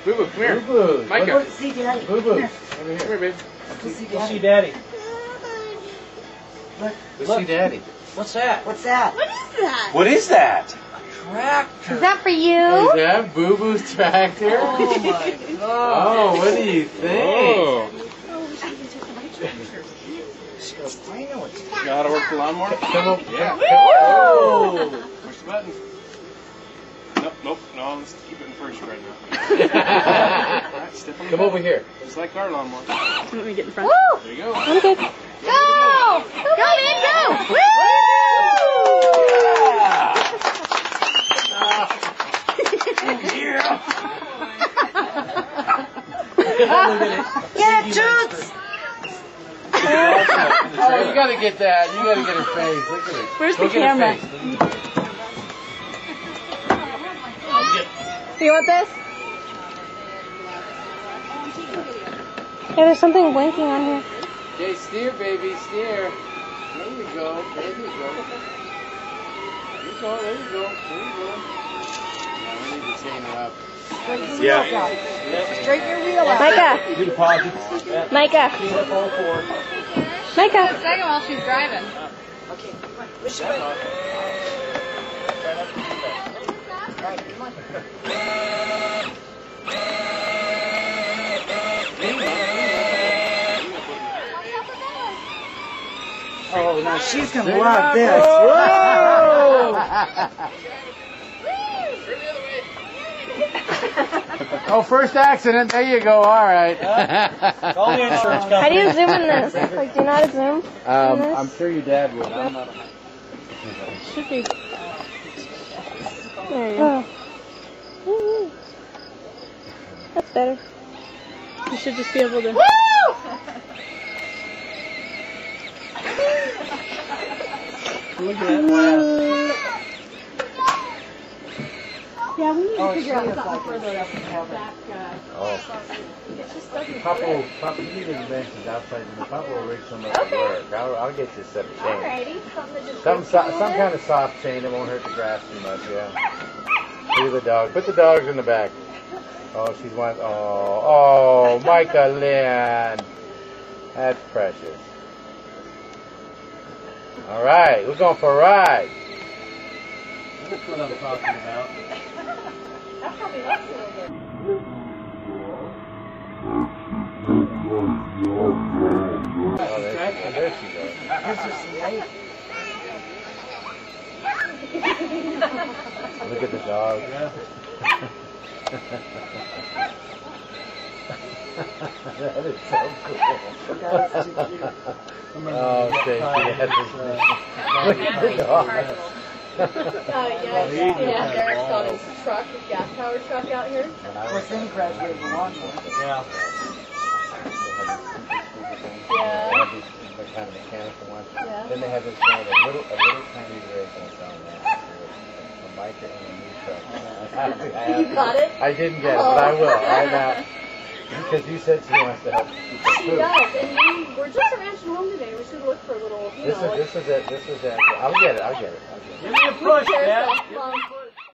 Boo Boo, come here. Boo Boo. Mykah. See Daddy. Boo Boo. Here. Come here, babe. Go see Daddy. Look. Go see Daddy. What's that? What's that? What is that? What is that? Tractor. Is that for you? Is that Boo Boo's tractor? Oh my God. Oh, what do you think? Oh. You know how to work the lawnmower? Come on. Yeah. Oh. Push the button. Nope. No, let's keep it in first right now. Alright, step on the Come button. over here. Just like our lawnmower. Let me get in front. There you go. I'm good. Go! Go, man, go! Woo! Get it, Toots! Oh, you gotta get that. You gotta get her face. Look at it. Where's Go the get her camera? face. Do you want this? Yeah, there's something blinking on here. Okay, steer, baby, steer. There you go. There you go. There you go. There you go. There you go. Now we need to chain her up. Straighten your wheel out. Mykah! Do the pauses. Mykah! Chain up all four. Mykah! Second while she's driving. Okay, come on. Which way? All right, come on. Oh, now she's going to love this. Oh, first accident. There you go. All right. Call the insurance company. How do you zoom in this? Like, do you know how to zoom in this? I'm sure your dad would. I'm not. Should be. There you go. Oh. That's better. You should just be able to. Look at that. Wow. Yeah, we need to figure out something something further up in heaven. Oh. Papa, you need inventions outside. Papa will rig some up to work. I'll get you a set of chains. Alrighty. Some kind of soft chain that won't hurt the grass too much, yeah. See the dog. Put the dogs in the back. Oh, she's one. Oh, Mykah Lynn. That's precious. All right, we're going for a ride. That's what I'm talking about. That probably looks a little bit. Oh, there she goes. Look at the dog. Yeah. That is so cool. Oh, look at the dog. Derek's got his truck, his gas-powered truck out here. Of course, then he graduated from lawnmower. Yeah. Yeah. The kind of mechanical one. Yeah. Then they have this kind of a little tiny rig that's on that. A Mykah and a new truck. You got it? I didn't get it, but I will. I because you said she wants to help keep the She food. does, and we're just ranching home today. We should look for a little, This is it. I'll get it. Give me a push, chair Dad. stuff.